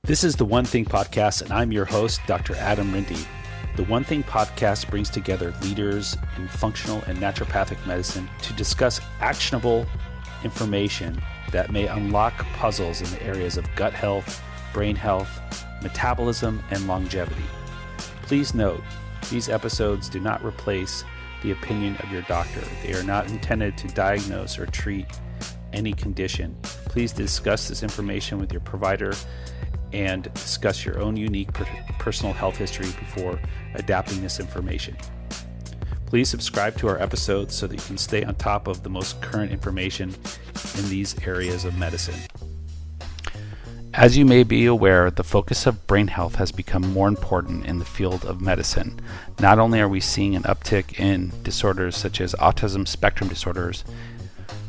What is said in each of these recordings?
This is the One Thing Podcast, and I'm your host, Dr. Adam Rindy. The One Thing Podcast brings together leaders in functional and naturopathic medicine to discuss actionable information that may unlock puzzles in the areas of gut health, brain health, metabolism, and longevity. Please note, these episodes do not replace the opinion of your doctor. They are not intended to diagnose or treat any condition. Please discuss this information with your provider and discuss your own unique personal health history before adapting this information. Please subscribe to our episodes so that you can stay on top of the most current information in these areas of medicine. As you may be aware, the focus of brain health has become more important in the field of medicine. Not only are we seeing an uptick in disorders such as autism spectrum disorders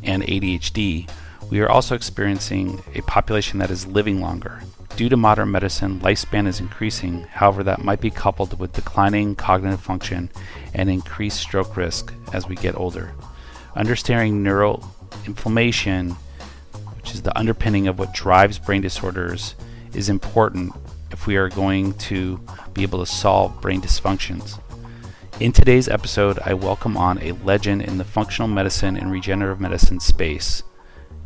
and ADHD, we are also experiencing a population that is living longer. Due to modern medicine, lifespan is increasing. However, that might be coupled with declining cognitive function and increased stroke risk as we get older. Understanding neuroinflammation, which is the underpinning of what drives brain disorders, is important if we are going to be able to solve brain dysfunctions. In today's episode, I welcome on a legend in the functional medicine and regenerative medicine space,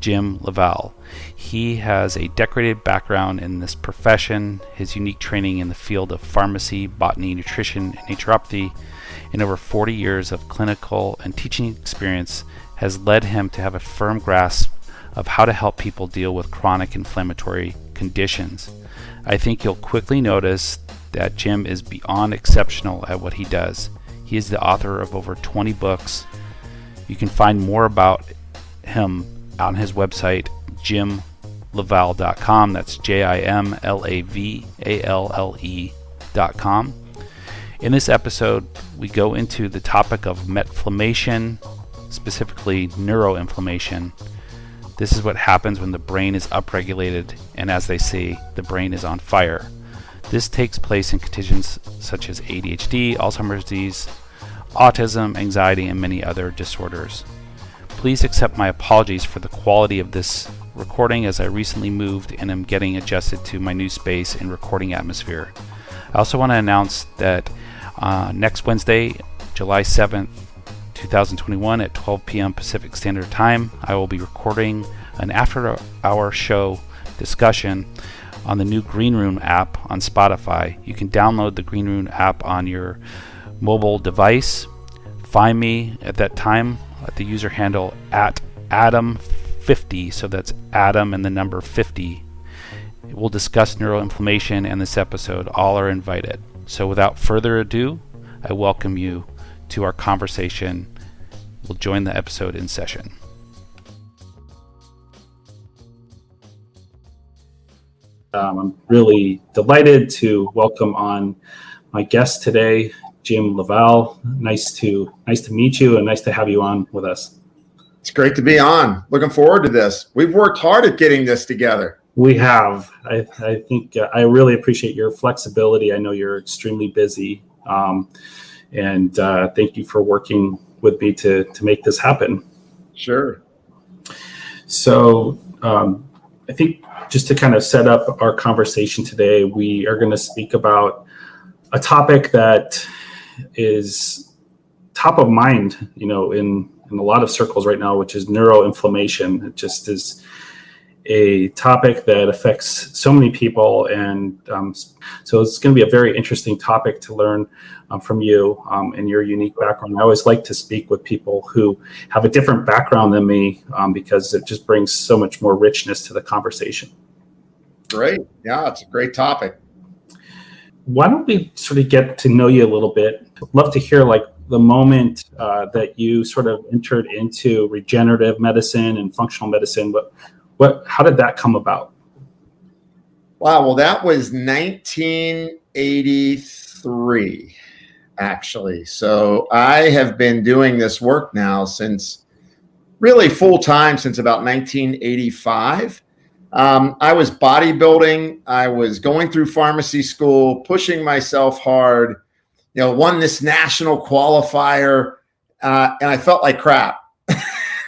Jim LaValle. He has a decorated background in this profession. His unique training in the field of pharmacy, botany, nutrition, and naturopathy, and over 40 years of clinical and teaching experience has led him to have a firm grasp of how to help people deal with chronic inflammatory conditions. I think you'll quickly notice that Jim is beyond exceptional at what he does. He is the author of over 20 books. You can find more about him on his website, jimlavalle.com. That's JIMLAVALLE.com. In this episode, we go into the topic of metflammation, specifically neuroinflammation. This is what happens when the brain is upregulated, and as they say, the brain is on fire. This takes place in conditions such as ADHD, Alzheimer's disease, autism, anxiety, and many other disorders. Please accept my apologies for the quality of this recording, as I recently moved and am getting adjusted to my new space and recording atmosphere. I also want to announce that next Wednesday, July 7th, 2021 at 12 p.m. Pacific Standard Time, I will be recording an after-hour show discussion on the new Green Room app on Spotify. You can download the Green Room app on your mobile device. Find me at that time at the user handle at Adam50, so that's Adam and the number 50. We'll discuss neuroinflammation in this episode. All are invited. So without further ado, I welcome you to our conversation. We'll join the episode in session. I'm really delighted to welcome on my guest today, Jim LaValle. Nice to meet you, and nice to have you on with us. It's great to be on. Looking forward to this. We've worked hard at getting this together. We have. I think I really appreciate your flexibility. I know you're extremely busy, and thank you for working with me to make this happen. Sure. So I think just to kind of set up our conversation today, we are going to speak about a topic that is top of mind, in a lot of circles right now, which is neuroinflammation. It just is a topic that affects so many people, and so it's going to be a very interesting topic to learn from you and your unique background. I always like to speak with people who have a different background than me because it just brings so much more richness to the conversation. Great. Yeah, it's a great topic. Why don't we sort of get to know you a little bit? I'd love to hear the moment that you sort of entered into regenerative medicine and functional medicine. How did that come about? Wow. Well, that was 1983, actually. So I have been doing this work now since really full time since about 1985. I was bodybuilding. I was going through pharmacy school, pushing myself hard, won this national qualifier, and I felt like crap.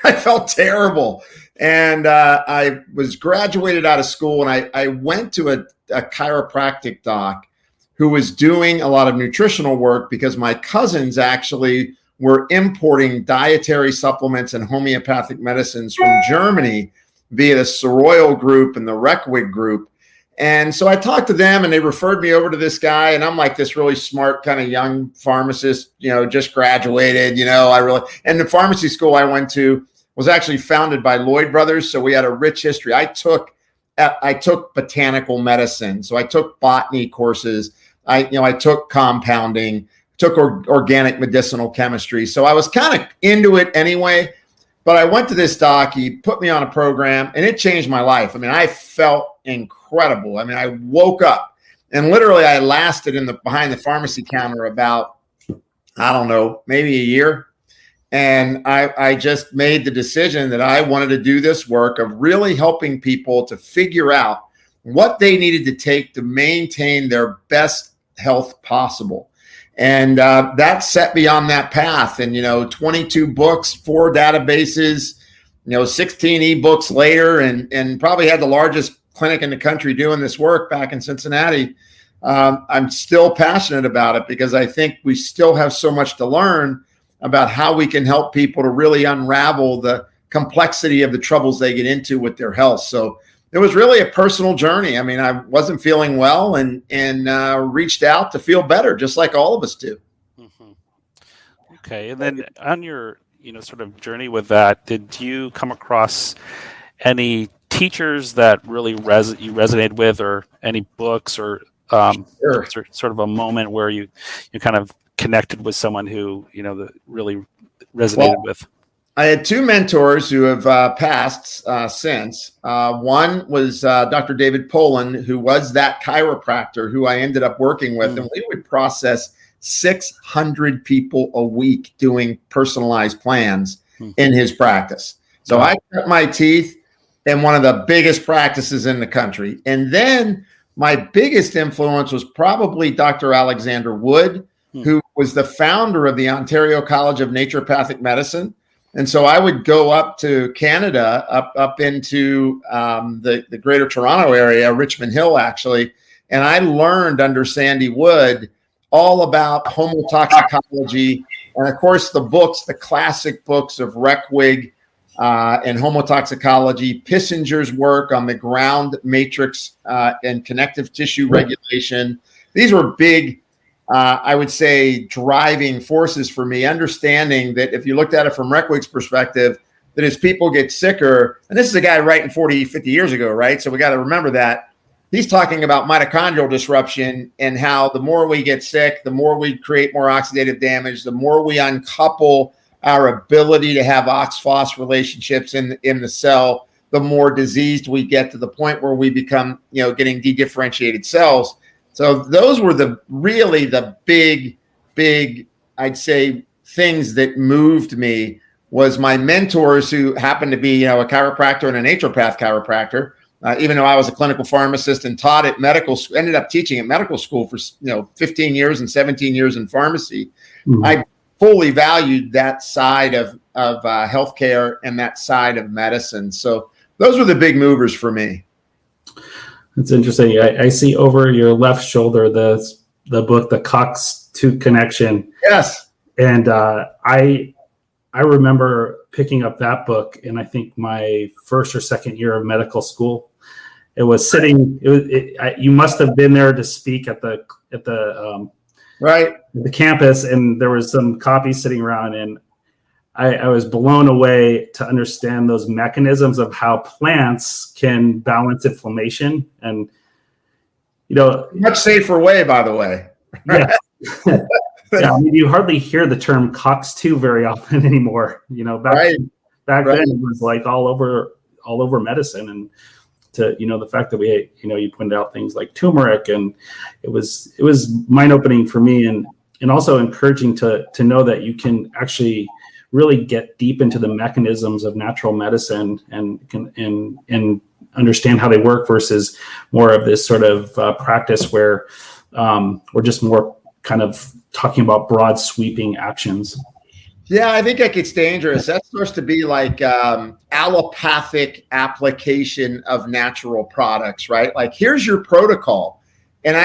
I felt terrible. And I was graduated out of school, and I went to a chiropractic doc who was doing a lot of nutritional work because my cousins actually were importing dietary supplements and homeopathic medicines from Germany via the Soroil group and the Reckwig group. And so I talked to them, and they referred me over to this guy. And I'm like this really smart kind of young pharmacist, just graduated, and the pharmacy school I went to was actually founded by Lloyd Brothers. So we had a rich history. I took botanical medicine. So I took botany courses. I took compounding, took organic medicinal chemistry. So I was kind of into it anyway. But I went to this doc, he put me on a program, and it changed my life. I mean, I felt incredible. I mean, I woke up, and literally I lasted behind the pharmacy counter about, I don't know, maybe a year. And I just made the decision that I wanted to do this work of really helping people to figure out what they needed to take to maintain their best health possible. And that set me on that path. And, 22 books, 4 databases, 16 ebooks later, and probably had the largest clinic in the country doing this work back in Cincinnati. I'm still passionate about it because I think we still have so much to learn about how we can help people to really unravel the complexity of the troubles they get into with their health. So it was really a personal journey. I mean, I wasn't feeling well and reached out to feel better, just like all of us do. Mm-hmm. Okay. And then on your, sort of journey with that, did you come across any teachers that really you resonated with, or any books, or Sure. sort of a moment where you kind of connected with someone who, that really resonated with? I had 2 mentors who have passed since. One was Dr. David Poland, who was that chiropractor who I ended up working with. And we would process 600 people a week doing personalized plans in his practice. So I cut my teeth in one of the biggest practices in the country. And then my biggest influence was probably Dr. Alexander Wood, who was the founder of the Ontario College of Naturopathic Medicine. And so I would go up to Canada, up into the greater Toronto area, Richmond Hill, actually. And I learned under Sandy Wood all about homotoxicology. And of course, the classic books of Reckwig and homotoxicology, Pissinger's work on the ground matrix and connective tissue regulation. These were big, I would say, driving forces for me, understanding that if you looked at it from Reckwig's perspective, that as people get sicker, and this is a guy writing 40, 50 years ago, right? So we got to remember that. He's talking about mitochondrial disruption and how the more we get sick, the more we create more oxidative damage, the more we uncouple our ability to have ox-phos relationships in the cell, the more diseased we get, to the point where we become, getting dedifferentiated cells. So those were the big, I'd say, things that moved me. Was my mentors, who happened to be, a chiropractor and a naturopath chiropractor, even though I was a clinical pharmacist and taught at medical school, ended up teaching at medical school for 15 years and 17 years in pharmacy. Mm-hmm. I fully valued that side of healthcare and that side of medicine. So those were the big movers for me. That's interesting. I see over your left shoulder the book, The COX-2 Connection. Yes. And I remember picking up that book in, I think, my first or second year of medical school. It was sitting. You must have been there to speak at the right, the campus, and there was some copies sitting around, and I was blown away to understand those mechanisms of how plants can balance inflammation, and much safer way, by the way. Yeah. Yeah, I mean, you hardly hear the term COX-2 very often anymore. Back then it was like all over medicine, and to the fact that we you pointed out things like turmeric, and it was mind opening for me, and also encouraging to know that you can actually really get deep into the mechanisms of natural medicine and understand how they work, versus more of this sort of practice where we're just more kind of talking about broad sweeping actions. Yeah, I think that gets dangerous. That starts to be like allopathic application of natural products, right? Like, here's your protocol. And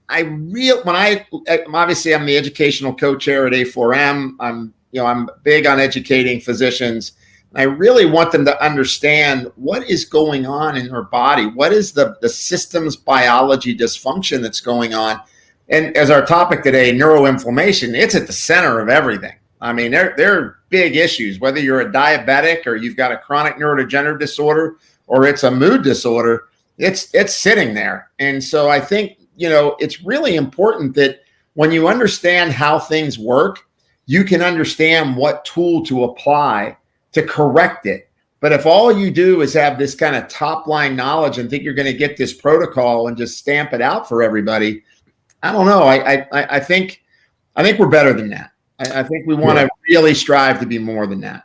obviously I'm the educational co-chair at A4M. I'm big on educating physicians. I really want them to understand what is going on in their body. What is the systems biology dysfunction that's going on? And as our topic today, neuroinflammation, it's at the center of everything. I mean, they're big issues, whether you're a diabetic or you've got a chronic neurodegenerative disorder or it's a mood disorder, it's sitting there. And so I think, it's really important that when you understand how things work, you can understand what tool to apply to correct it. But if all you do is have this kind of top line knowledge and think you're going to get this protocol and just stamp it out for everybody, I don't know. I think we're better than that. I think we want to really strive to be more than that.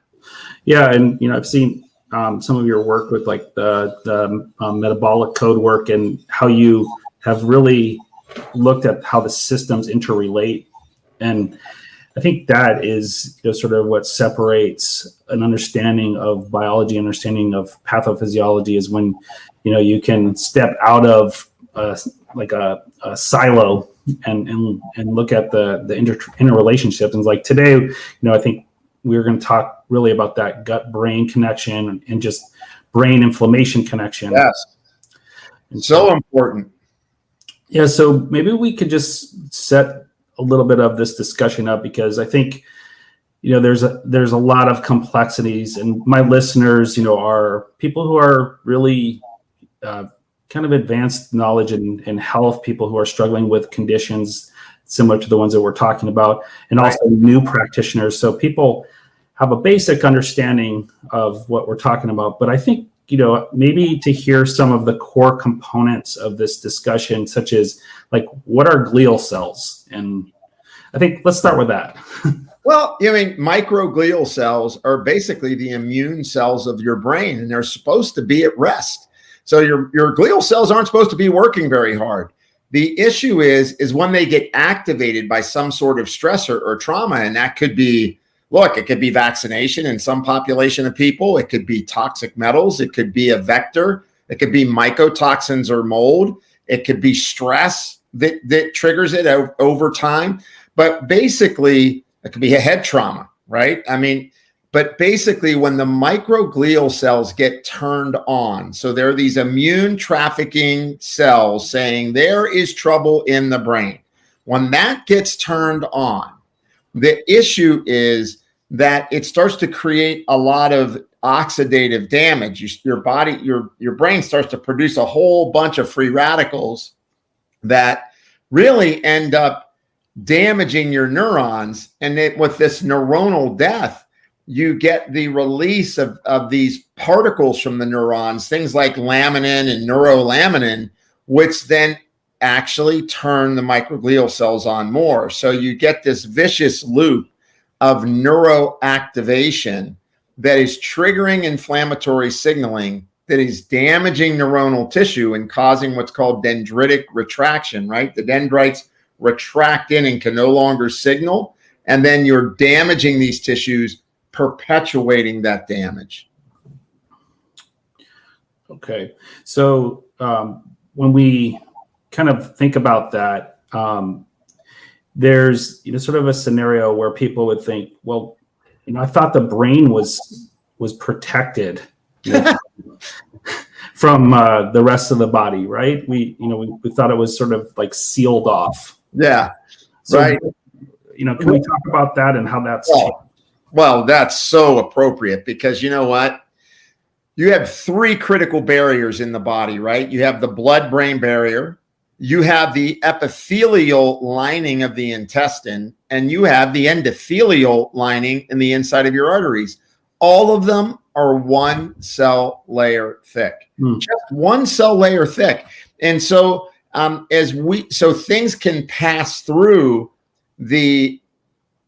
Yeah, and I've seen some of your work with like the metabolic code work and how you have really looked at how the systems interrelate, and I think that is sort of what separates an understanding of biology, understanding of pathophysiology, is when you can step out of a silo and look at the interrelationships. And like today, I think we're going to talk really about that gut-brain connection and just brain inflammation connection. Yes, and so important. Yeah, so maybe we could just set a little bit of this discussion up, because I think there's a lot of complexities, and my listeners are people who are really kind of advanced knowledge in health, people who are struggling with conditions similar to the ones that we're talking about, and also new practitioners. So people have a basic understanding of what we're talking about. But I think, maybe to hear some of the core components of this discussion, such as like, what are glial cells? And I think let's start with that. Well, microglial cells are basically the immune cells of your brain, and they're supposed to be at rest. So your glial cells aren't supposed to be working very hard. The issue is when they get activated by some sort of stressor or trauma, and that could be, it could be vaccination in some population of people. It could be toxic metals. It could be a vector. It could be mycotoxins or mold. It could be stress that triggers it over time. But basically, it could be a head trauma, right? But basically, when the microglial cells get turned on, so there are these immune trafficking cells saying there is trouble in the brain. When that gets turned on, the issue is that it starts to create a lot of oxidative damage. Your body, your brain starts to produce a whole bunch of free radicals that really end up damaging your neurons. And with this neuronal death, you get the release of these particles from the neurons, things like laminin and neurolaminin, which then actually turn the microglial cells on more. So you get this vicious loop of neuroactivation that is triggering inflammatory signaling, that is damaging neuronal tissue and causing what's called dendritic retraction, right? The dendrites retract in and can no longer signal. And then you're damaging these tissues, perpetuating that damage. Okay. So when we kind of think about that, there's sort of a scenario where people would think, well, I thought the brain was protected from the rest of the body, right? We thought it was sort of like sealed off. Yeah. So, right. Can we talk about that and how that's changed? Well, that's so appropriate, because you know what? You have three critical barriers in the body, right? You have the blood-brain barrier, you have the epithelial lining of the intestine, and you have the endothelial lining in the inside of your arteries. All of them are one cell layer thick, just one cell layer thick. And so things can pass through the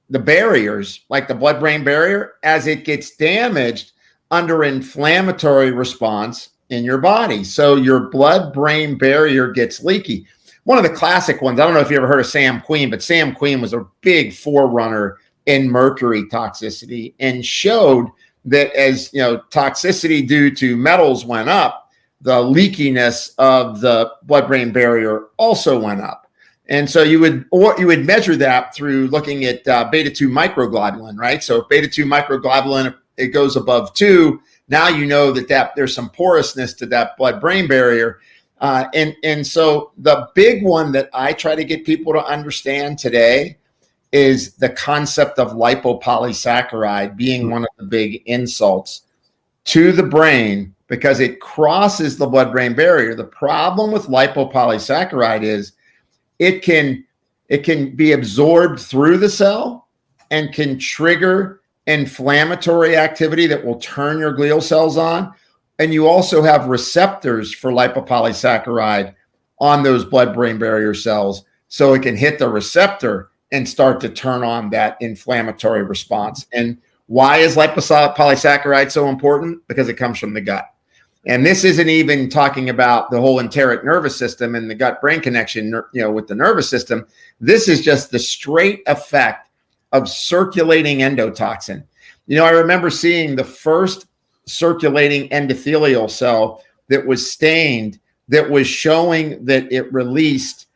barriers, like the blood-brain barrier, as it gets damaged under inflammatory response in your body. So your blood-brain barrier gets leaky. One of the classic ones, I don't know if you ever heard of Sam Queen, but Sam Queen was a big forerunner in mercury toxicity and showed that as toxicity due to metals went up, the leakiness of the blood-brain barrier also went up. And so you would measure that through looking at beta-2 microglobulin, right? So if beta-2 microglobulin, it goes above 2, now you know that there's some porousness to that blood-brain barrier. And so the big one that I try to get people to understand today is the concept of lipopolysaccharide being one of the big insults to the brain because it crosses the blood-brain barrier. The problem with lipopolysaccharide is it can be absorbed through the cell and can trigger inflammatory activity that will turn your glial cells on. And you also have receptors for lipopolysaccharide on those blood-brain barrier cells. So it can hit the receptor and start to turn on that inflammatory response. And why is lipopolysaccharide so important? Because it comes from the gut. And this isn't even talking about the whole enteric nervous system and the gut-brain connection, with the nervous system. This is just the straight effect of circulating endotoxin. I remember seeing the first circulating endothelial cell that was stained that was showing that it released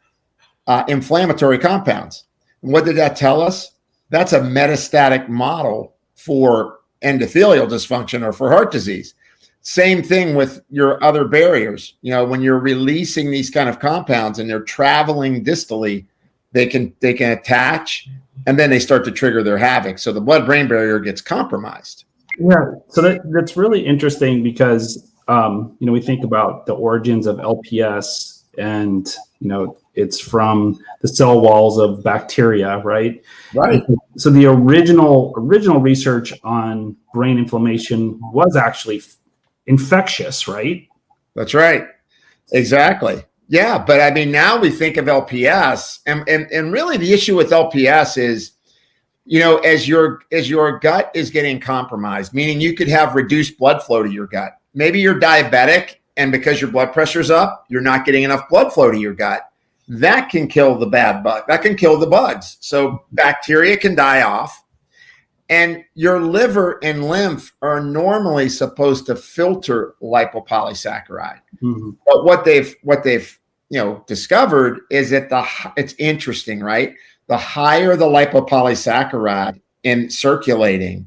inflammatory compounds. And what did that tell us? That's a metastatic model for endothelial dysfunction or for heart disease. Same thing with your other barriers. When you're releasing these kind of compounds and they're traveling distally, they can attach and then they start to trigger their havoc. So the blood-brain barrier gets compromised. Yeah. So that's really interesting because, we think about the origins of LPS and, it's from the cell walls of bacteria, right? Right. So the original research on brain inflammation was actually infectious, right? That's right. Exactly. Yeah. But I mean, now we think of LPS and really the issue with LPS is, as your gut is getting compromised, meaning you could have reduced blood flow to your gut. Maybe you're diabetic and because your blood pressure's up, you're not getting enough blood flow to your gut. That can kill the bad bug. That can kill the bugs. So bacteria can die off. And your liver and lymph are normally supposed to filter lipopolysaccharide. Mm-hmm. But what they've discovered is that it's interesting, right? The higher the lipopolysaccharide in circulating,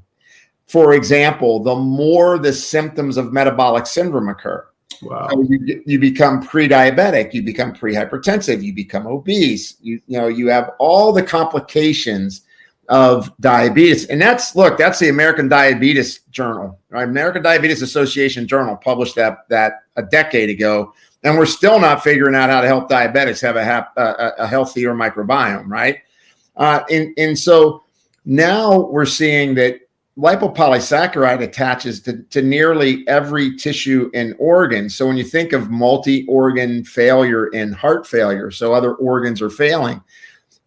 for example, the more the symptoms of metabolic syndrome occur. Wow. So you become pre-diabetic, you become pre-hypertensive, you become obese. You have all the complications of diabetes. And that's the American Diabetes Journal, right? American Diabetes Association Journal published that a decade ago. And we're still not figuring out how to help diabetics have a healthier microbiome, right? And so now we're seeing that lipopolysaccharide attaches to nearly every tissue and organ. So when you think of multi-organ failure in heart failure, so other organs are failing,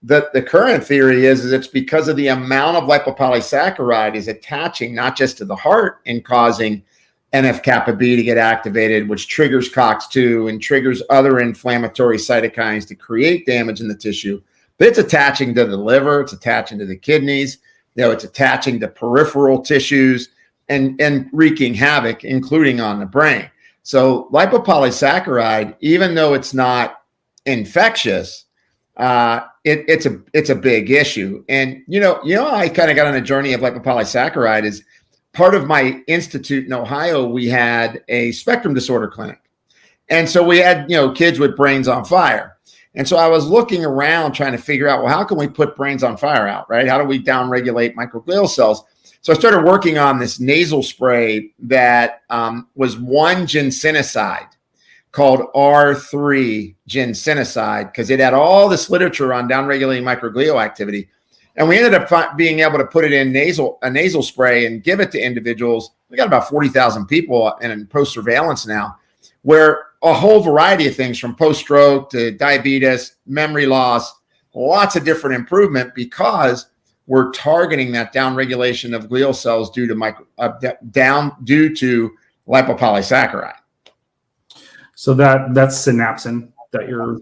the current theory is it's because of the amount of lipopolysaccharide is attaching not just to the heart and causing NF-kappa B to get activated, which triggers COX-2 and triggers other inflammatory cytokines to create damage in the tissue, but it's attaching to the liver, it's attaching to the kidneys, it's attaching to peripheral tissues and wreaking havoc, including on the brain. So lipopolysaccharide, even though it's not infectious, it's a big issue. And I kind of got on a journey of lipopolysaccharide is part of my institute in Ohio. We had a spectrum disorder clinic, and so we had kids with brains on fire. And so I was looking around trying to figure out, well, how can we put brains on fire out, right? How do we downregulate microglial cells? So I started working on this nasal spray that was one ginsenoside called R.3 ginsenoside because it had all this literature on downregulating microglial activity. And we ended up being able to put it in a nasal spray and give it to individuals. We got about 40,000 people in post-surveillance now, where a whole variety of things from post-stroke to diabetes, memory loss, lots of different improvement because we're targeting that downregulation of glial cells due to lipopolysaccharide. So that's synapsin that you're.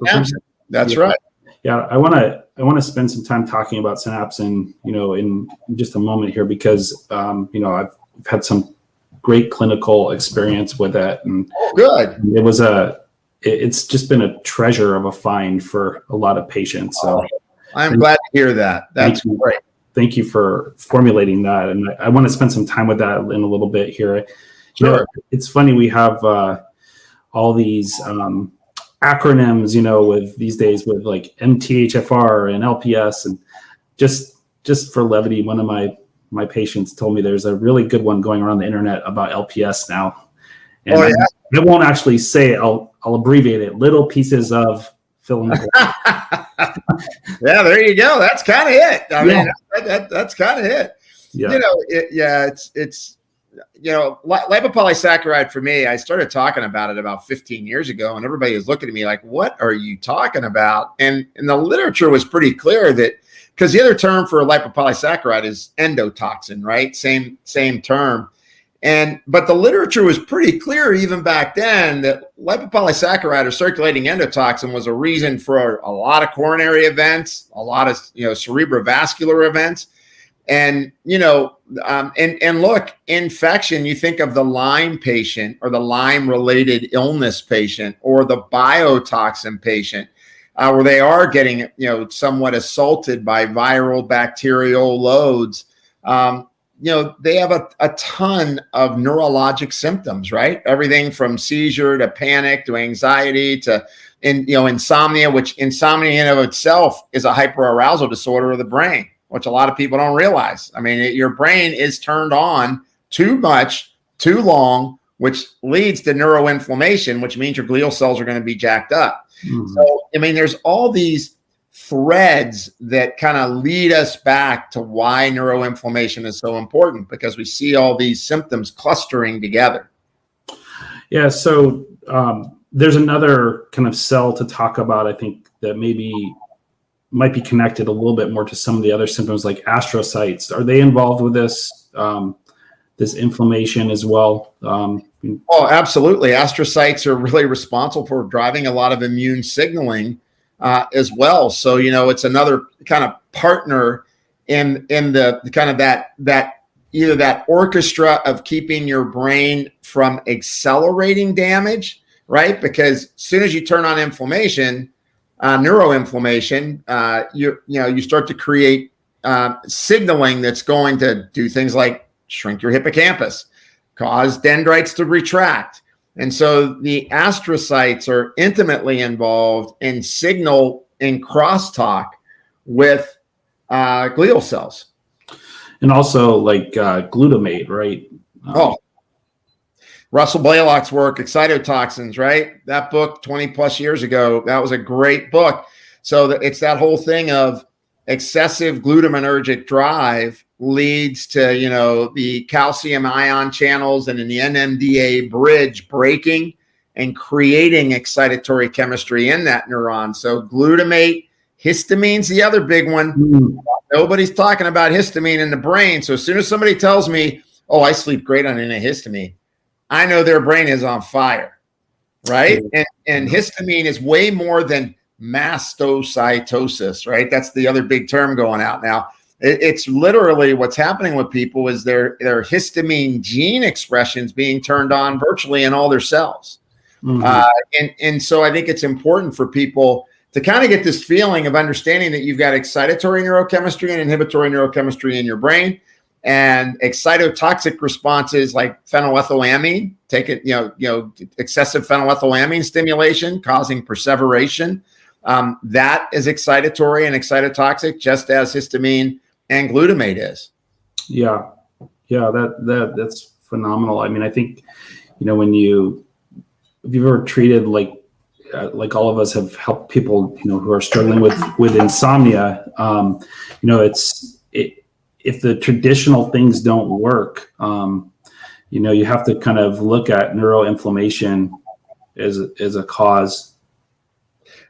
That's right. Yeah, I want to want to spend some time talking about synapsin, in just a moment here, because, I've had some great clinical experience with it. And good. It's just been a treasure of a find for a lot of patients. So I'm glad to hear that. That's great. Thank you for formulating that. And I want to spend some time with that in a little bit here. Sure. It's funny, we have all these acronyms, with these days with like MTHFR and LPS, and just for levity, one of my patients told me there's a really good one going around the internet about LPS now. And I won't actually say it. I'll abbreviate it. Little pieces of fill in the blank. Yeah, there you go. That's kind of it. I mean, that's kind of it. Yeah. It's lipopolysaccharide for me, I started talking about it about 15 years ago, and everybody was looking at me like, what are you talking about? And the literature was pretty clear that, because the other term for lipopolysaccharide is endotoxin, right? Same term. But the literature was pretty clear even back then that lipopolysaccharide or circulating endotoxin was a reason for a lot of coronary events, a lot of cerebrovascular events. And look, infection, you think of the Lyme patient or the Lyme-related illness patient or the biotoxin patient, where they are getting, somewhat assaulted by viral bacterial loads. They have a ton of neurologic symptoms, right? Everything from seizure to panic to anxiety to insomnia, which insomnia in and of itself is a hyperarousal disorder of the brain, which a lot of people don't realize. I mean, your brain is turned on too much, too long, which leads to neuroinflammation, which means your glial cells are going to be jacked up. Mm-hmm. So, I mean, there's all these threads that kind of lead us back to why neuroinflammation is so important, because we see all these symptoms clustering together. Yeah. So there's another kind of cell to talk about, I think, that might be connected a little bit more to some of the other symptoms, like astrocytes. Are they involved with this inflammation as well? Oh, absolutely. Astrocytes are really responsible for driving a lot of immune signaling as well. So, it's another kind of partner in the kind of that either that orchestra of keeping your brain from accelerating damage, right? Because as soon as you turn on inflammation, neuroinflammation, you start to create signaling that's going to do things like shrink your hippocampus, cause dendrites to retract. And so the astrocytes are intimately involved in signal in crosstalk with glial cells. And also like glutamate, right? Russell Blaylock's work, Excitotoxins, right? That book 20 plus years ago, that was a great book. So it's that whole thing of excessive glutaminergic drive leads to, the calcium ion channels and in the NMDA bridge breaking and creating excitatory chemistry in that neuron. So glutamate, histamine's the other big one. Nobody's talking about histamine in the brain. So as soon as somebody tells me, oh, I sleep great on antihistamine, I know their brain is on fire, right? And histamine is way more than mastocytosis, right? That's the other big term going out now. It's literally what's happening with people is their histamine gene expressions being turned on virtually in all their cells. Mm-hmm. And so I think it's important for people to kind of get this feeling of understanding that you've got excitatory neurochemistry and inhibitory neurochemistry in your brain, and excitotoxic responses like phenylethylamine, excessive phenylethylamine stimulation causing perseveration. That is excitatory and excitotoxic, just as histamine and glutamate is. Yeah, that's phenomenal. I mean, I think, if you've ever treated like all of us have helped people, who are struggling with insomnia, if the traditional things don't work, you have to kind of look at neuroinflammation as a cause.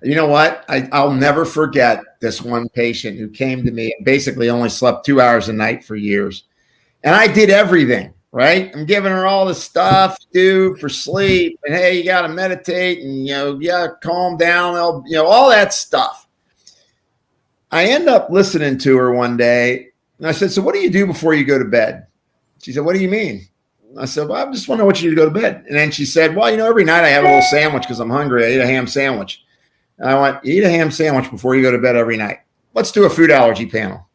You know what? I'll never forget this one patient who came to me and basically only slept 2 hours a night for years. And I did everything, right? I'm giving her all the stuff to do for sleep. And hey, you got to meditate and, calm down, all that stuff. I end up listening to her one day, and I said, so what do you do before you go to bed? She said, what do you mean? I said, well, I just want to know what you do to go to bed. And then she said, well, every night I have a little sandwich because I'm hungry. I eat a ham sandwich. And I went, eat a ham sandwich before you go to bed every night. Let's do a food allergy panel.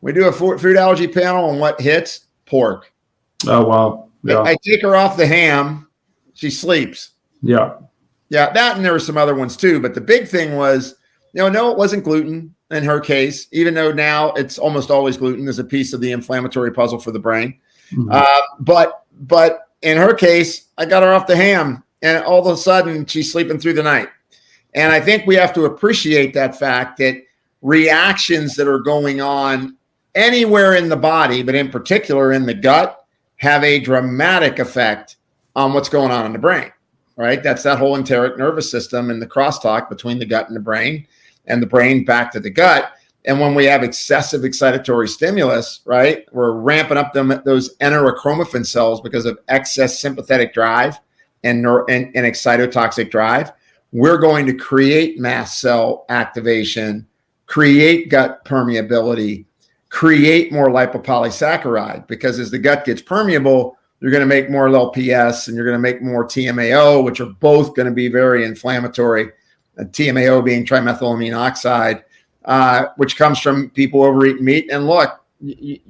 We do a food allergy panel, and what hits? Pork. Oh, wow. Yeah. I take her off the ham. She sleeps. Yeah. Yeah, that, and there were some other ones too. But the big thing was, no, it wasn't gluten in her case, even though now it's almost always gluten as a piece of the inflammatory puzzle for the brain. Mm-hmm. But in her case, I got her off the ham, and all of a sudden she's sleeping through the night. And I think we have to appreciate that fact that reactions that are going on anywhere in the body, but in particular in the gut, have a dramatic effect on what's going on in the brain, right? That's that whole enteric nervous system and the crosstalk between the gut and the brain back to the gut. And when we have excessive excitatory stimulus, right, we're ramping up those enterochromaffin cells because of excess sympathetic drive and excitotoxic drive. We're going to create mast cell activation, create gut permeability, create more lipopolysaccharide, because as the gut gets permeable, you're going to make more LPS and you're going to make more TMAO, which are both going to be very inflammatory. TMAO being trimethylamine oxide, which comes from people overeating meat. And look, eating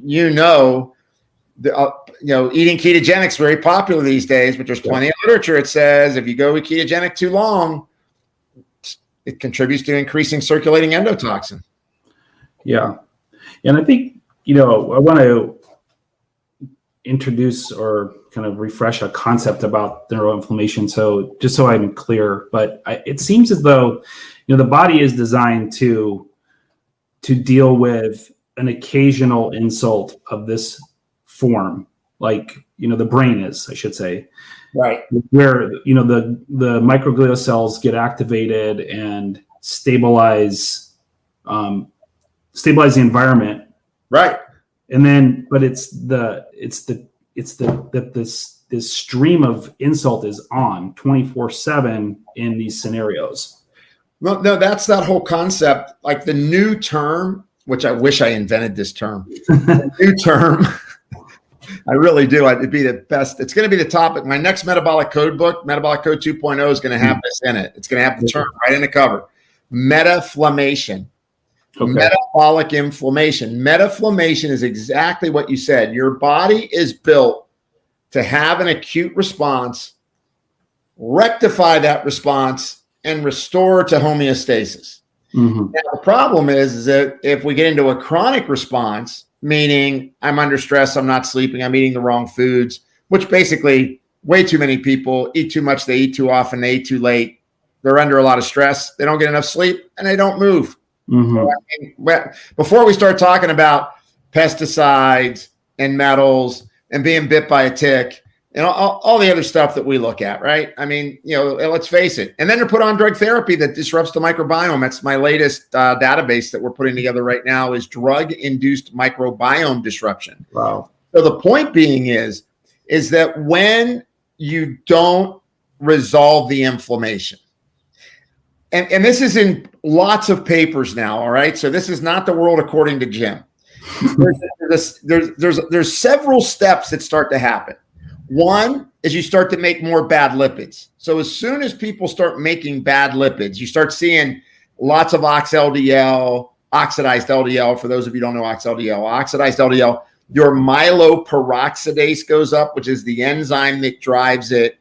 ketogenic is very popular these days, but there's plenty of literature that says if you go ketogenic too long, it contributes to increasing circulating endotoxin. Yeah. And I think, I want to introduce or kind of refresh a concept about neuroinflammation. So just so I'm clear, but it seems as though, the body is designed to deal with an occasional insult of this form, like, the brain is, I should say. Right. Where, the microglial cells get activated and stabilize the environment. Right. And then, but this stream of insult is on 24/7 in these scenarios. Well, no, that's that whole concept. Like the new term, which I wish I invented this term. The new term. I really do. It'd be the best. It's going to be the topic. My next metabolic code book, Metabolic Code 2.0, is going to have this in it. It's going to have the term right in the cover. Metaflammation. Okay. Metabolic inflammation. Metaflammation is exactly what you said. Your body is built to have an acute response, rectify that response, and restore to homeostasis. Mm-hmm. Now, the problem is that if we get into a chronic response, meaning I'm under stress, I'm not sleeping, I'm eating the wrong foods, which basically way too many people eat too much, they eat too often, they eat too late, they're under a lot of stress, they don't get enough sleep, and they don't move. Mm-hmm. So, before we start talking about pesticides and metals and being bit by a tick and all the other stuff that we look at, right? I mean, let's face it. And then they're put on drug therapy that disrupts the microbiome. That's my latest database that we're putting together right now is drug-induced microbiome disruption. Wow. So the point being is that when you don't resolve the inflammation, and this is in lots of papers now, all right? So this is not the world according to Jim. There's several steps that start to happen. One is you start to make more bad lipids. So as soon as people start making bad lipids, you start seeing lots of ox-LDL, oxidized LDL. For those of you who don't know ox-LDL, oxidized LDL, your myeloperoxidase goes up, which is the enzyme that drives it.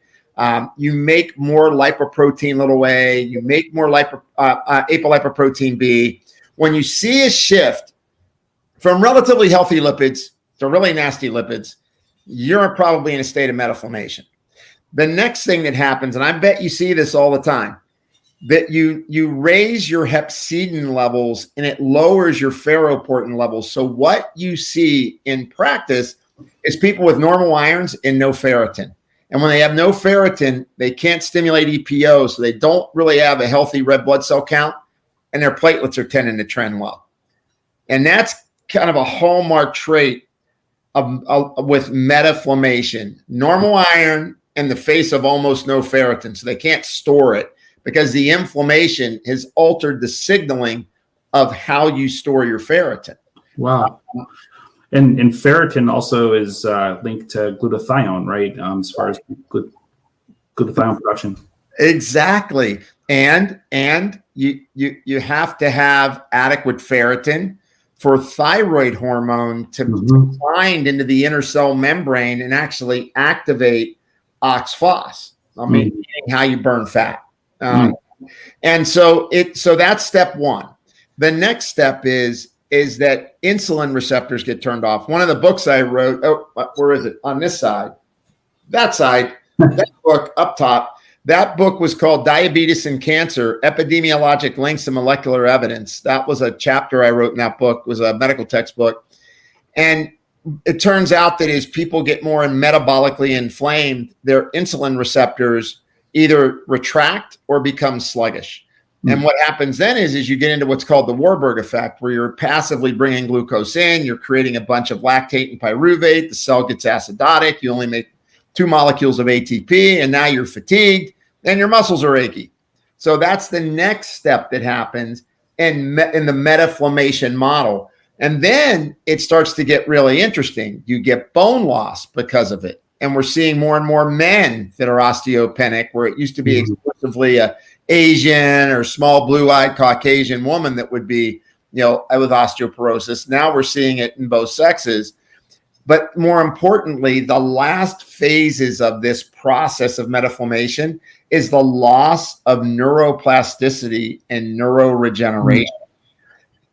You make more lipoprotein little a, you make more apolipoprotein B. When you see a shift from relatively healthy lipids to really nasty lipids, you're probably in a state of metaflammation. The next thing that happens, and I bet you see this all the time, that you raise your hepcidin levels and it lowers your ferroportin levels. So what you see in practice is people with normal irons and no ferritin. And when they have no ferritin, they can't stimulate EPO, so they don't really have a healthy red blood cell count, and their platelets are tending to trend low. And that's kind of a hallmark trait with metaflammation. Normal iron in the face of almost no ferritin, so they can't store it because the inflammation has altered the signaling of how you store your ferritin. Wow. And ferritin also is linked to glutathione, right? As far as glutathione production. Exactly. And you have to have adequate ferritin for thyroid hormone to bind into the inner cell membrane and actually activate OXPHOS. Meaning how you burn fat. And so that's step one. The next step is that insulin receptors get turned off. One of the books I wrote, where is it? On this side, that book up top, that book was called Diabetes and Cancer, Epidemiologic Links and Molecular Evidence. That was a chapter I wrote in that book. It was a medical textbook. And it turns out that as people get more metabolically inflamed, their insulin receptors either retract or become sluggish. And what happens then is you get into what's called the Warburg effect, where you're passively bringing glucose in, you're creating a bunch of lactate and pyruvate, the cell gets acidotic, you only make 2 molecules of ATP, and now you're fatigued, and your muscles are achy. So that's the next step that happens in the metaflammation model. And then it starts to get really interesting. You get bone loss because of it. And we're seeing more and more men that are osteopenic, where it used to be exclusively a Asian or small blue-eyed Caucasian woman that would be, with osteoporosis. Now we're seeing it in both sexes. But more importantly, the last phases of this process of metaflammation is the loss of neuroplasticity and neuroregeneration.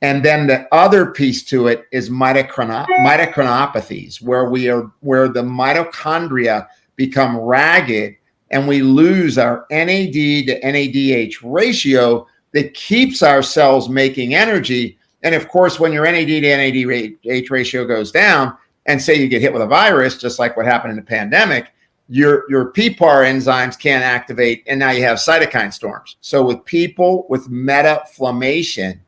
And then the other piece to it is mitochondriopathies, where the mitochondria become ragged and we lose our NAD to NADH ratio that keeps our cells making energy. And of course, when your NAD to NADH ratio goes down, and say you get hit with a virus, just like what happened in the pandemic, your PPAR enzymes can't activate, and now you have cytokine storms. So with people with metaflammation,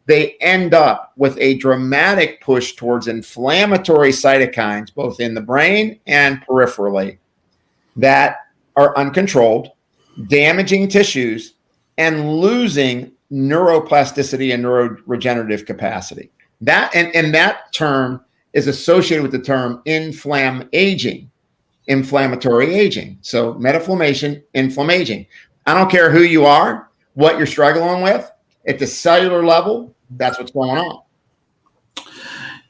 they end up with a dramatic push towards inflammatory cytokines, both in the brain and peripherally, that are uncontrolled, damaging tissues, and losing neuroplasticity and neuroregenerative capacity. That and that term is associated with the term inflammatory aging. So metaflammation, inflammaging. I don't care who you are, what you're struggling with, at the cellular level, that's what's going on.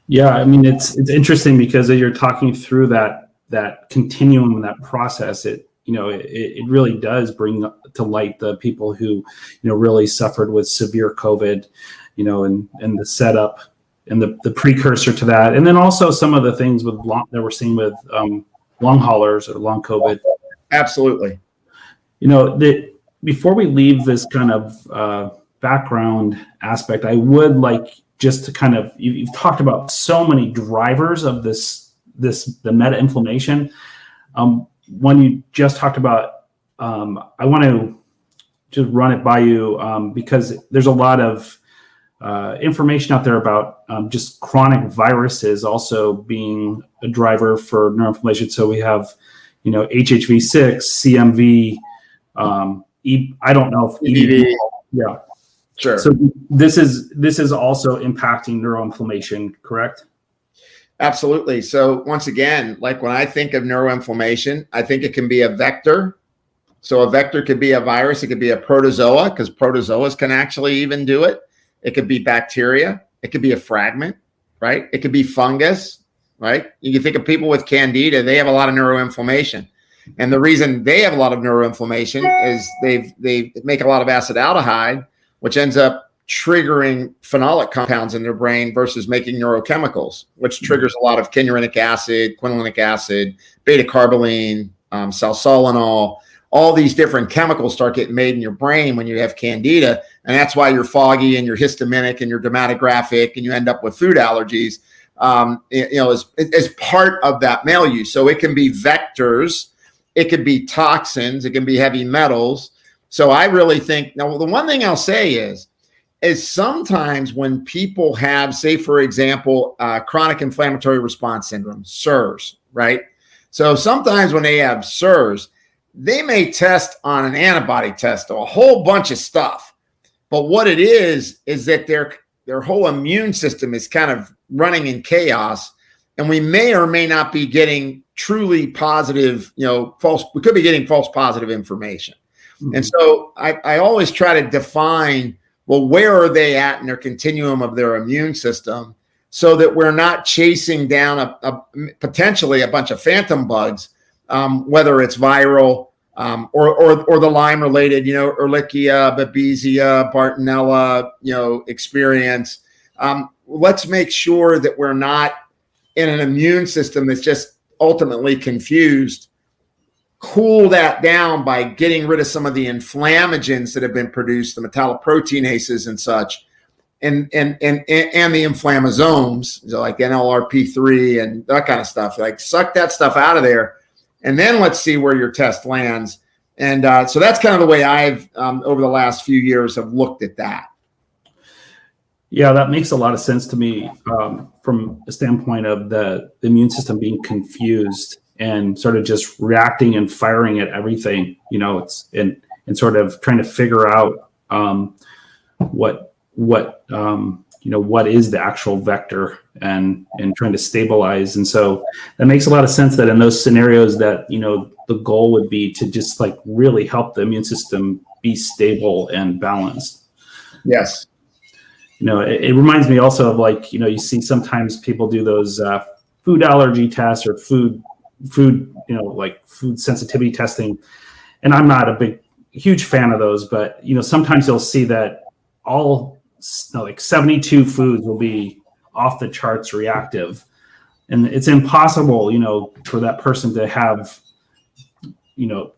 Yeah, I mean, it's interesting because as you're talking through that continuum, that process, it really does bring to light the people who, really suffered with severe COVID, and the setup and the precursor to that. And then also some of the things that we're seeing with long haulers or long COVID. Absolutely. Before we leave this kind of background aspect, I would like just to kind of, you've talked about so many drivers of the meta inflammation. One you just talked about, I want to just run it by you because there's a lot of information out there about just chronic viruses also being a driver for neuroinflammation. So we have, HHV6, CMV, I don't know if EBV. Yeah. Sure. So this is also impacting neuroinflammation, correct? Absolutely. So once again, like when I think of neuroinflammation, I think it can be a vector. So a vector could be a virus. It could be a protozoa, because protozoas can actually even do it. It could be bacteria. It could be a fragment, right? It could be fungus, right? You can think of people with candida. They have a lot of neuroinflammation. And the reason they have a lot of neuroinflammation is they make a lot of acetaldehyde, which ends up triggering phenolic compounds in their brain versus making neurochemicals, which triggers a lot of quinolinic acid, beta-carboline, salsolinol. All these different chemicals start getting made in your brain when you have candida. And that's why you're foggy and you're histaminic and you're dermatographic and you end up with food allergies, as part of that milieu. So it can be vectors, it could be toxins, it can be heavy metals. So I really think, now the one thing I'll say is sometimes when people have, say, for example, chronic inflammatory response syndrome, CIRS, right? So sometimes when they have CIRS, they may test on an antibody test or a whole bunch of stuff. But what it is that their whole immune system is kind of running in chaos, and we may or may not be getting truly positive, we could be getting false positive information. Mm-hmm. And so I always try to define, well, where are they at in their continuum of their immune system, so that we're not chasing down potentially a bunch of phantom bugs, whether it's viral or the Lyme-related, Ehrlichia, Babesia, Bartonella, experience. Let's make sure that we're not in an immune system that's just ultimately confused. Cool that down by getting rid of some of the inflammagens that have been produced, the metalloproteinases and such, and the inflammasomes, like NLRP3 and that kind of stuff. Like, suck that stuff out of there, and then let's see where your test lands. And so that's kind of the way I've over the last few years have looked at that. Yeah, that makes a lot of sense to me from a standpoint of the immune system being confused and sort of just reacting and firing at everything. It's and sort of trying to figure out what is the actual vector and trying to stabilize. And so that makes a lot of sense that in those scenarios that, the goal would be to just like really help the immune system be stable and balanced. Yes. It reminds me also of like, you see sometimes people do those food allergy tests or food sensitivity testing. And I'm not a huge fan of those, but, sometimes you'll see that all like 72 foods will be off the charts reactive. And it's impossible, for that person to have,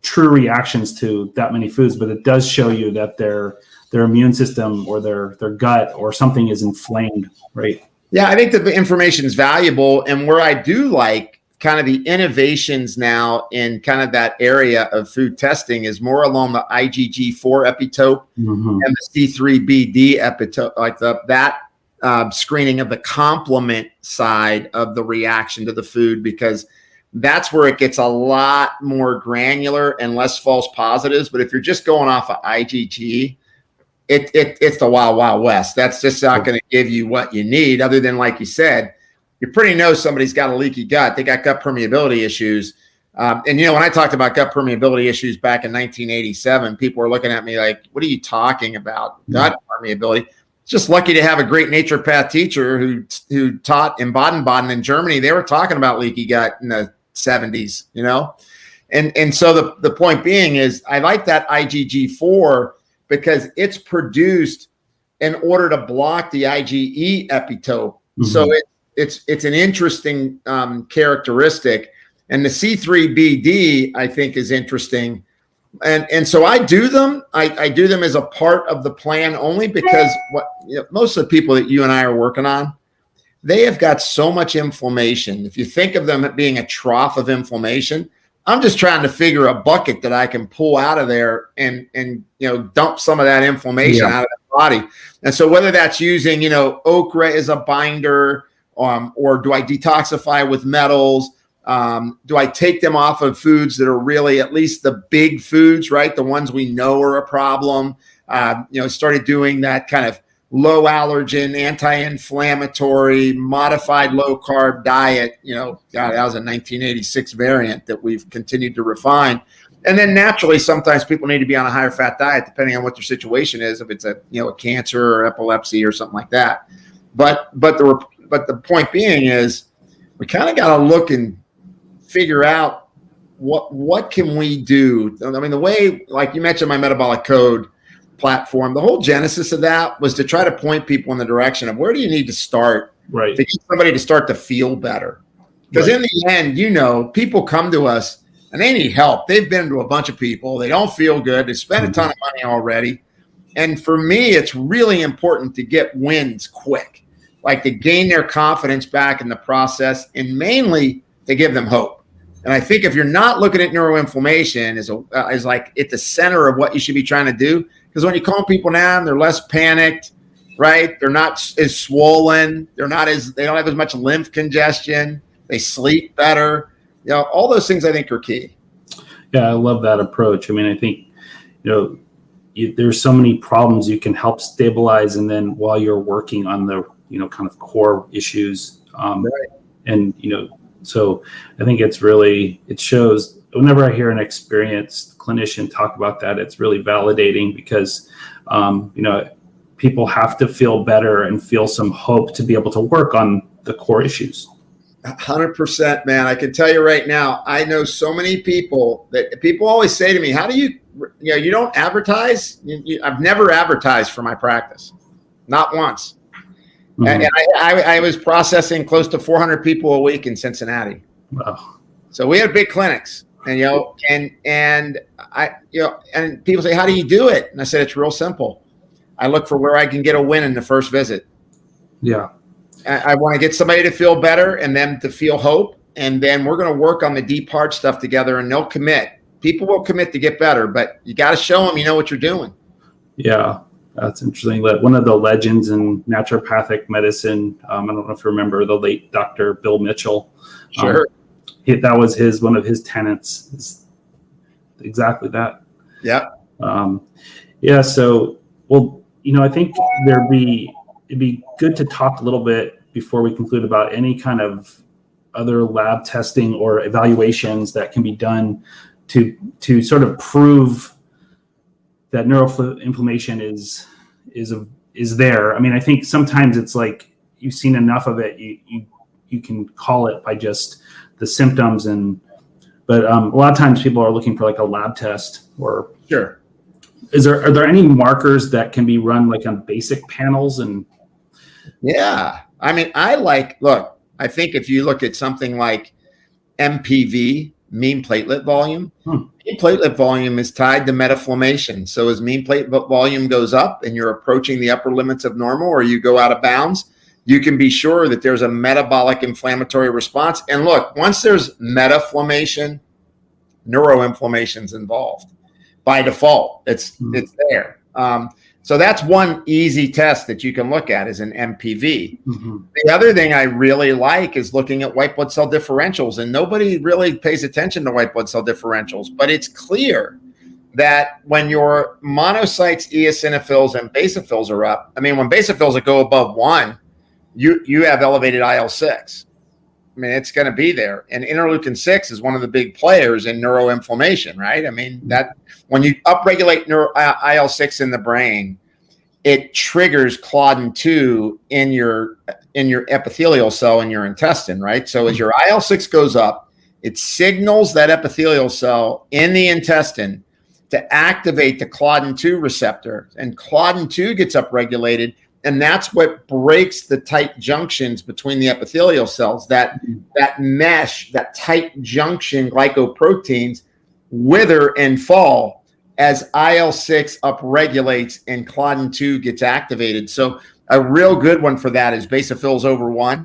true reactions to that many foods, but it does show you that their immune system or their gut or something is inflamed, right? Yeah, I think that the information is valuable. And where I do like kind of the innovations now in kind of that area of food testing is more along the IgG4 epitope and the C3BD epitope, like that screening of the complement side of the reaction to the food, because that's where it gets a lot more granular and less false positives. But if you're just going off of IgG, it's the wild, wild west. That's just not going to give you what you need, other than, like you said, you pretty know somebody's got a leaky gut. They got gut permeability issues. And, when I talked about gut permeability issues back in 1987, people were looking at me like, what are you talking about? Gut permeability. Just lucky to have a great naturopath teacher who taught in Baden-Baden in Germany. They were talking about leaky gut in the 70s, And so the point being is, I like that IgG4 because it's produced in order to block the IgE epitope. Mm-hmm. So it's an interesting characteristic. And the C3BD, I think, is interesting. And so I do them. I do them as a part of the plan only because most of the people that you and I are working on, they have got so much inflammation. If you think of them being a trough of inflammation, I'm just trying to figure a bucket that I can pull out of there and dump some of that inflammation out of the body. And so whether that's using, okra as a binder, or do I detoxify with metals? Do I take them off of foods that are really at least the big foods, right? The ones we know are a problem. Started doing that kind of low allergen, anti-inflammatory, modified low carb diet. That was a 1986 variant that we've continued to refine. And then naturally, sometimes people need to be on a higher fat diet, depending on what their situation is, if it's a cancer or epilepsy or something like that. But the point being is, we kind of got to look and figure out what can we do. I mean, the way, like you mentioned, my metabolic code platform, the whole genesis of that was to try to point people in the direction of where do you need to start to get somebody to start to feel better. Because in the end, people come to us and they need help. They've been to a bunch of people. They don't feel good. They spent a ton of money already. And for me, it's really important to get wins quick, like to gain their confidence back in the process, and mainly to give them hope. And I think if you're not looking at neuroinflammation as like at the center of what you should be trying to do, because when you calm people down, they're less panicked, right? They're not as swollen. They don't have as much lymph congestion. They sleep better. All those things I think are key. Yeah, I love that approach. I mean, I think, there's so many problems you can help stabilize, and then while you're working on the kind of core issues, and so I think it shows whenever I hear an experienced clinician talk about that, it's really validating, because people have to feel better and feel some hope to be able to work on the core issues. 100%, man. I can tell you right now, I know so many people that people always say to me, how do you don't advertise? I've never advertised for my practice, not once. Mm-hmm. And I was processing close to 400 people a week in Cincinnati. Wow. So we had big clinics, and and people say, how do you do it? And I said, it's real simple. I look for where I can get a win in the first visit. Yeah. I want to get somebody to feel better and them to feel hope. And then we're going to work on the deep hard stuff together, and they'll commit. People will commit to get better, but you got to show them you know what you're doing. Yeah, that's interesting. One of the legends in naturopathic medicine, I don't know if you remember the late Dr. Bill Mitchell. Sure. That was one of his tenets. Is exactly that. Yeah. Yeah. So, I think it'd be good to talk a little bit before we conclude about any kind of other lab testing or evaluations that can be done to sort of prove that neuroinflammation is there. I mean, I think sometimes it's like you've seen enough of it, you can call it by just the symptoms, but a lot of times people are looking for like a lab test or. Sure. Are there any markers that can be run like on basic panels? And yeah, I mean, I think if you look at something like MPV, mean platelet volume, mean platelet volume is tied to metaflammation. So as mean platelet volume goes up and you're approaching the upper limits of normal, or you go out of bounds, you can be sure that there's a metabolic inflammatory response. And look, once there's metaflammation, neuroinflammation is involved. By default, it's there. So that's one easy test that you can look at is an MPV. Mm-hmm. The other thing I really like is looking at white blood cell differentials, and nobody really pays attention to white blood cell differentials, but it's clear that when your monocytes, eosinophils, and basophils are up, I mean, when basophils go above 1, you have elevated IL-6. I mean, it's going to be there. And interleukin-6 is one of the big players in neuroinflammation, right? I mean, that when you upregulate IL-6 in the brain, it triggers Claudin-2 in your epithelial cell in your intestine, right? So as your IL-6 goes up, it signals that epithelial cell in the intestine to activate the Claudin-2 receptor, and Claudin-2 gets upregulated. And that's what breaks the tight junctions between the epithelial cells, that mesh, that tight junction glycoproteins wither and fall as IL-6 upregulates and Claudin-2 gets activated. So a real good one for that is basophils over 1.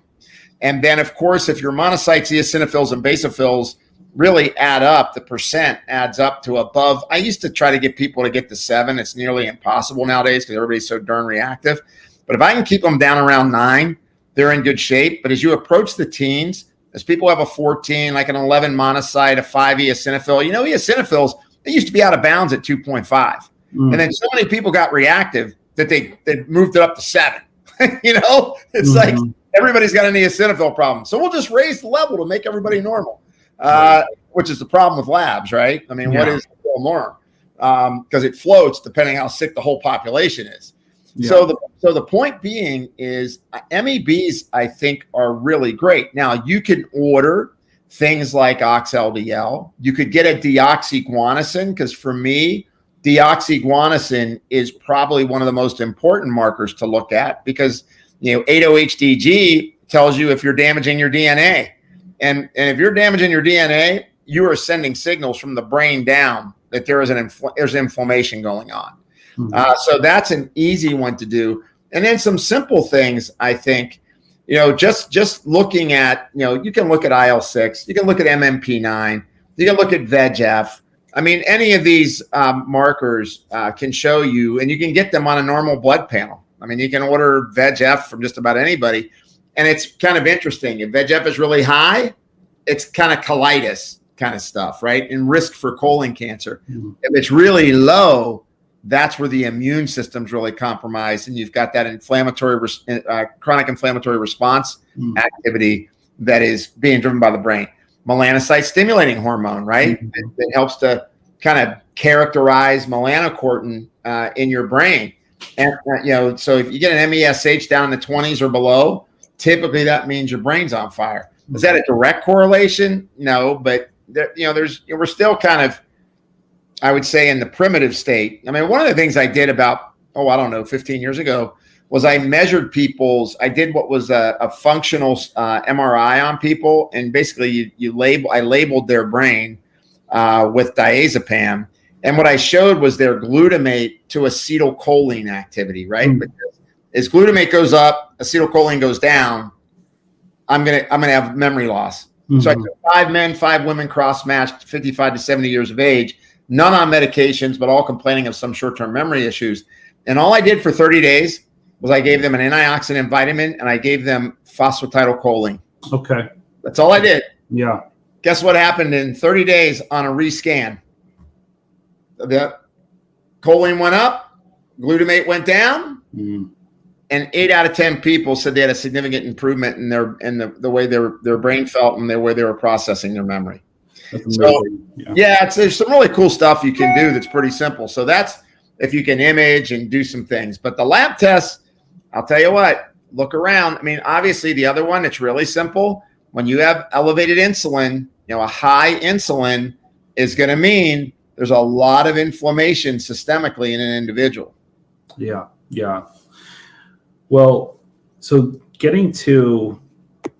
And then, of course, if your monocytes, eosinophils, and basophils really add up, the percent adds up to above. I used to try to get people to get to 7. It's nearly impossible nowadays because everybody's so darn reactive. But if I can keep them down around 9, they're in good shape. But as you approach the teens, as people have a 14, like an 11 monocyte, a 5 eosinophil, eosinophils, they used to be out of bounds at 2.5. And then so many people got reactive that they moved it up to 7. It's like everybody's got an eosinophil problem. So we'll just raise the level to make everybody normal, which is the problem with labs, right? I mean, what is the real norm? Because it floats depending how sick the whole population is. Yeah. So the point being is MEBs, I think, are really great. Now, you can order things like OxLDL. You could get a deoxyguanosine, because for me, deoxyguanosine is probably one of the most important markers to look at, because 8-OHDG tells you if you're damaging your DNA. And if you're damaging your DNA, you are sending signals from the brain down that there's inflammation going on. So that's an easy one to do. And then some simple things, I think, just looking at, you can look at IL-6, you can look at MMP9, you can look at VEGF. I mean, any of these markers can show you, and you can get them on a normal blood panel. I mean, you can order VEGF from just about anybody. And it's kind of interesting. If VEGF is really high, it's kind of colitis kind of stuff, right? And risk for colon cancer. If it's really low, that's where the immune system's really compromised, and you've got that chronic inflammatory response activity that is being driven by the brain. Melanocyte stimulating hormone, right? That helps to kind of characterize melanocortin in your brain. And so if you get an MESH down in the 20s or below, typically that means your brain's on fire. Is that a direct correlation? No, but we're still kind of, I would say, in the primitive state. I mean, one of the things I did about 15 years ago was I measured I did what was a functional MRI on people, and basically I labeled their brain with diazepam, and what I showed was their glutamate to acetylcholine activity, right? Because as glutamate goes up, acetylcholine goes down, I'm gonna have memory loss. So I took 5 men, 5 women, cross-matched, 55 to 70 years of age, none on medications, but all complaining of some short-term memory issues. And all I did for 30 days was I gave them an antioxidant vitamin, and I gave them phosphatidylcholine. Okay. That's all I did. Yeah. Guess what happened in 30 days on a rescan? The choline went up, glutamate went down, and 8 out of 10 people said they had a significant improvement in the way their brain felt and the way they were processing their memory. So there's some really cool stuff you can do that's pretty simple. So that's if you can image and do some things. But the lab tests, I'll tell you what, look around. I mean, obviously the other one, it's really simple. When you have elevated insulin, a high insulin is going to mean there's a lot of inflammation systemically in an individual. Yeah. Well, so getting to,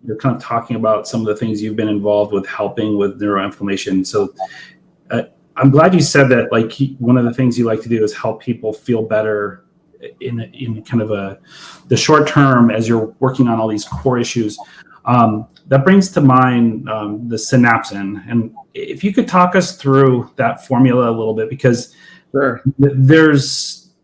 you're kind of talking about some of the things you've been involved with helping with neuroinflammation. So I'm glad you said that, like, one of the things you like to do is help people feel better in kind of the short term as you're working on all these core issues. That brings to mind the synapsin. And if you could talk us through that formula a little bit, because sure.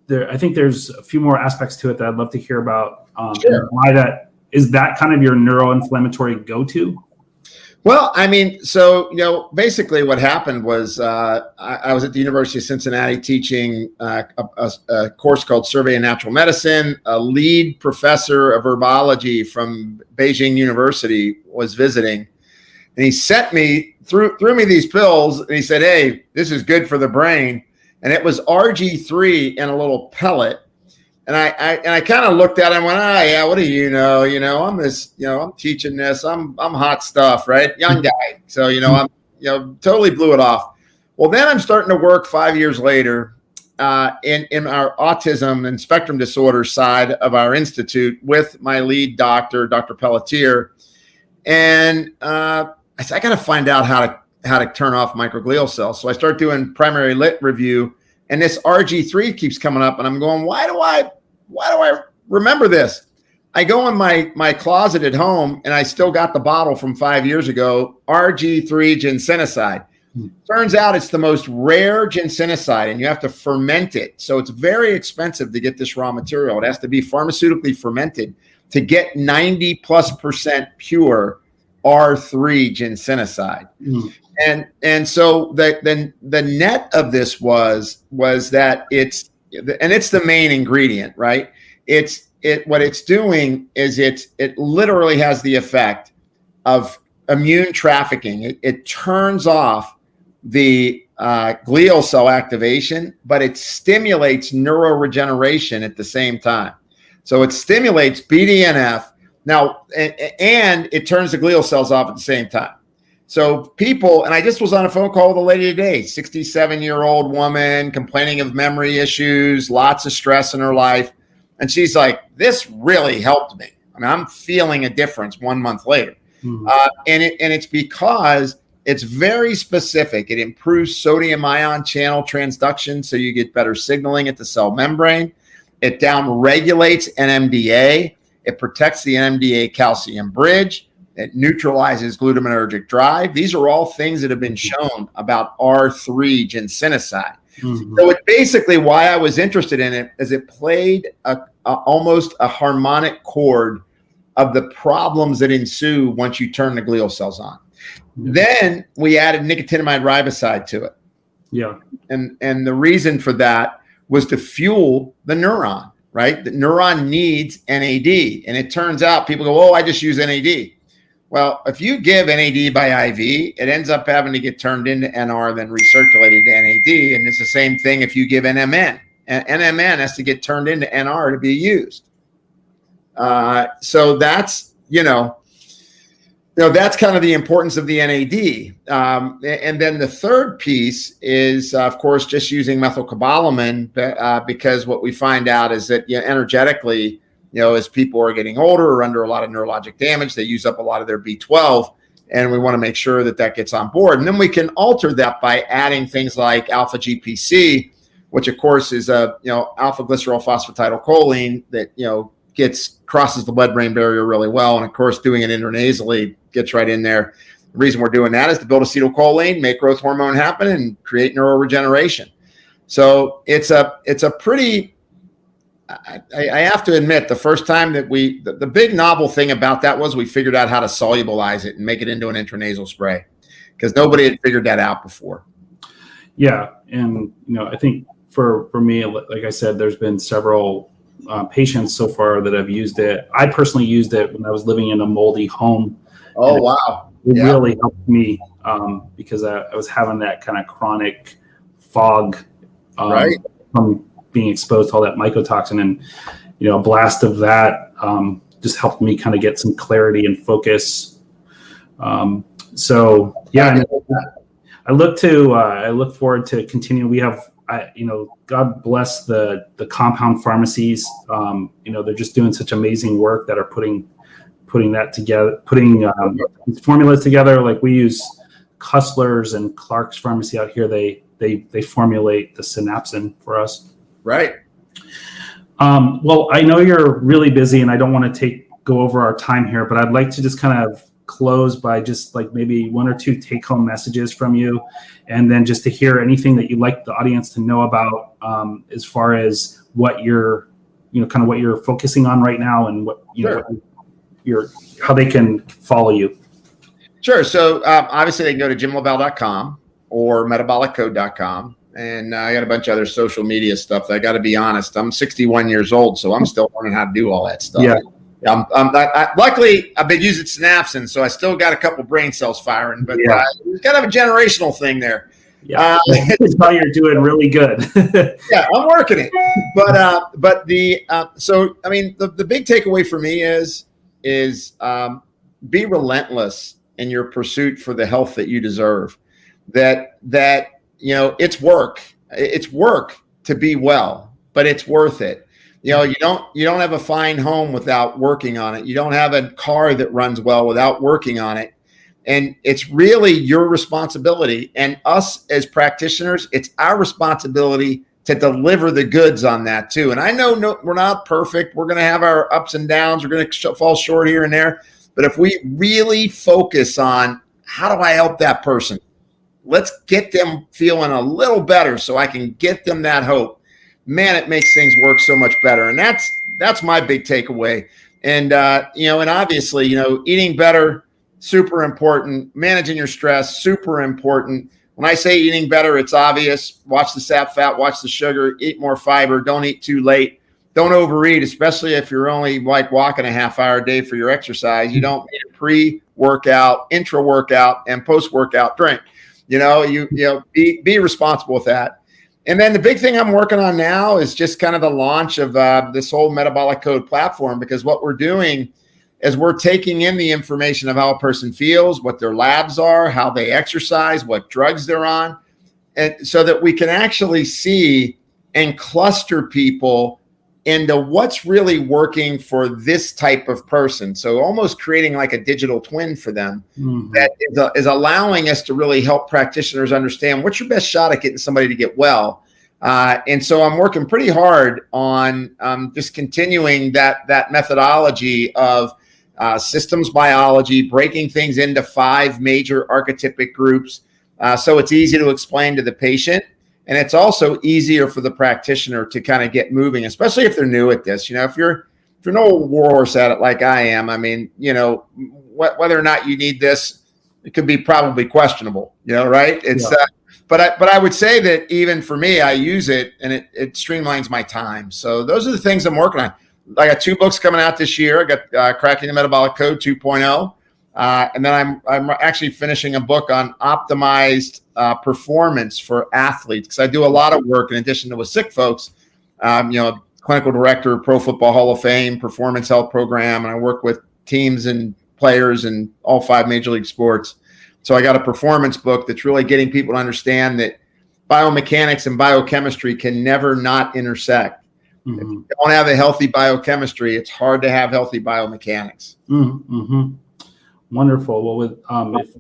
I think there's a few more aspects to it that I'd love to hear about. Sure. Why that is that kind of your neuroinflammatory go-to? Well, I mean, so, basically what happened was I was at the University of Cincinnati teaching a course called Survey in Natural Medicine. A lead professor of herbology from Beijing University was visiting, and he sent me, threw me these pills, and he said, "Hey, this is good for the brain." And it was RG3 in a little pellet. And I kind of looked at him and went, yeah, what do you know? I'm this, I'm teaching this. I'm hot stuff, right? Young guy. So, I'm, totally blew it off. Well, then I'm starting to work 5 years later in our autism and spectrum disorder side of our institute with my lead doctor, Dr. Pelletier. And I said, I got to find out how to turn off microglial cells. So I start doing primary lit review, and this RG3 keeps coming up, and I'm going, why do I remember this? I go in my closet at home, and I still got the bottle from 5 years ago, RG3 ginsenoside. Turns out it's the most rare ginsenoside, and you have to ferment it. So it's very expensive to get this raw material. It has to be pharmaceutically fermented to get 90+% pure R3 ginsenoside. And so the net of this was that it's the main ingredient, right? What it's doing is it literally has the effect of immune trafficking. It turns off the glial cell activation, but it stimulates neuroregeneration at the same time. So it stimulates BDNF now, and it turns the glial cells off at the same time. So people, and I just was on a phone call with a lady today, 67-year-old woman complaining of memory issues, lots of stress in her life. And she's like, this really helped me. I mean, I'm feeling a difference 1 month later. And it's because it's very specific. It improves sodium ion channel transduction, so you get better signaling at the cell membrane. It downregulates NMDA. It protects the NMDA calcium bridge. It neutralizes glutamatergic drive. These are all things that have been shown about R3 ginsenoside. So it basically, why I was interested in it is it played almost a harmonic chord of the problems that ensue once you turn the glial cells on. Then we added nicotinamide riboside to it. Yeah. And the reason for that was to fuel the neuron, right? The neuron needs NAD. And it turns out people go, oh, I just use NAD. Well, if you give NAD by IV, it ends up having to get turned into NR, then recirculated to NAD. And it's the same thing if you give NMN. And NMN has to get turned into NR to be used. So that's, that's kind of the importance of the NAD. And then the third piece is, of course, just using methylcobalamin because what we find out is that energetically, as people are getting older or under a lot of neurologic damage, they use up a lot of their B12, and we want to make sure that that gets on board. And then we can alter that by adding things like alpha GPC, which of course is alpha glycerol phosphatidylcholine that crosses the blood-brain barrier really well, and of course doing it intranasally gets right in there. The reason we're doing that is to build acetylcholine, make growth hormone happen, and create neuroregeneration. So it's a pretty. I have to admit, the first time that the big novel thing about that was we figured out how to solubilize it and make it into an intranasal spray, because nobody had figured that out before. Yeah, and I think for me, like I said, there's been several patients so far that have used it. I personally used it when I was living in a moldy home. Oh, wow. It really helped me because I was having that kind of chronic fog from being exposed to all that mycotoxin, and a blast of that just helped me kind of get some clarity and focus. So yeah, I look forward to continue. We have, God bless the compound pharmacies. They're just doing such amazing work that are putting that together, putting formulas together. Like we use Cussler's and Clark's Pharmacy out here. They formulate the synapsin for us. Right. Well, I know you're really busy, and I don't want to go over our time here, but I'd like to just kind of close by just like maybe one or two take-home messages from you, and then just to hear anything that you'd like the audience to know about as far as what you're, kind of what you're focusing on right now, and what how they can follow you. Sure. So obviously they can go to jimlavalle.com or metaboliccode.com. And I got a bunch of other social media stuff that I got to be honest. I'm 61 years old, so I'm still learning how to do all that stuff. Yeah. Luckily, I've been using synapsin, so I still got a couple brain cells firing. But it's kind of a generational thing there. Yeah, that's how you're doing really good. Yeah, I'm working it. But the big takeaway for me is be relentless in your pursuit for the health that you deserve. That it's work. It's work to be well, but it's worth it. You don't have a fine home without working on it. You don't have a car that runs well without working on it. And it's really your responsibility. And us as practitioners, it's our responsibility to deliver the goods on that too. And I know we're not perfect. We're going to have our ups and downs. We're going to fall short here and there. But if we really focus on how do I help that person? Let's get them feeling a little better so I can get them that hope. Man, it makes things work so much better. And that's my big takeaway. And, and obviously, eating better, super important. Managing your stress, super important. When I say eating better, it's obvious. Watch the sat fat, watch the sugar, eat more fiber, don't eat too late. Don't overeat, especially if you're only like walking a half hour a day for your exercise. You don't need a pre-workout, intra-workout, and post-workout drink. Be responsible with that. And then the big thing I'm working on now is just kind of the launch of this whole metabolic code platform, because what we're doing is we're taking in the information of how a person feels, what their labs are, how they exercise, what drugs they're on, and so that we can actually see and cluster people into what's really working for this type of person. So almost creating like a digital twin for them that is allowing us to really help practitioners understand what's your best shot at getting somebody to get well. And so I'm working pretty hard on just continuing that methodology of systems biology, breaking things into 5 major archetypic groups. So it's easy to explain to the patient. And it's also easier for the practitioner to kind of get moving, especially if they're new at this. If you're no warhorse at it like I am, I mean, whether or not you need this, it could be probably questionable, right? It's But I would say that even for me, I use it and it streamlines my time. So those are the things I'm working on. I got 2 books coming out this year. I got Cracking the Metabolic Code 2.0. And then I'm actually finishing a book on optimized performance for athletes, because I do a lot of work in addition to with sick folks. Clinical director, Pro Football Hall of Fame, performance health program, and I work with teams and players in all 5 major league sports. So I got a performance book that's really getting people to understand that biomechanics and biochemistry can never not intersect. If you don't have a healthy biochemistry, it's hard to have healthy biomechanics. Wonderful. Well,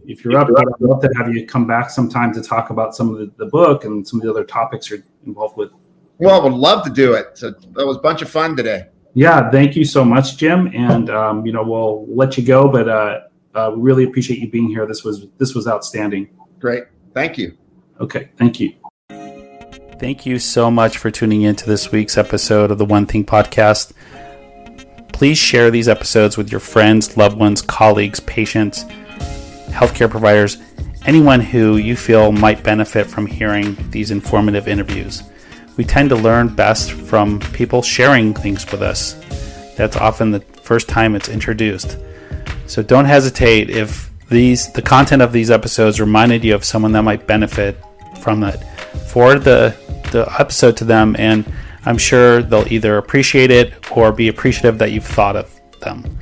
if you're up, I'd love to have you come back sometime to talk about some of the book and some of the other topics you're involved with. Well, I would love to do it. So that was a bunch of fun today. Yeah, thank you so much, Jim. And we'll let you go, but we really appreciate you being here. This was outstanding. Great. Thank you. Okay. Thank you. Thank you so much for tuning in to this week's episode of the One Thing Podcast. Please share these episodes with your friends, loved ones, colleagues, patients, healthcare providers, anyone who you feel might benefit from hearing these informative interviews. We tend to learn best from people sharing things with us. That's often the first time it's introduced. So don't hesitate if the content of these episodes reminded you of someone that might benefit from it. Forward the episode to them, and I'm sure they'll either appreciate it or be appreciative that you've thought of them.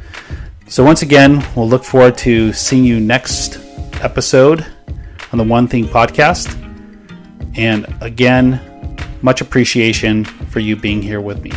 So once again, we'll look forward to seeing you next episode on the One Thing Podcast. And again, much appreciation for you being here with me.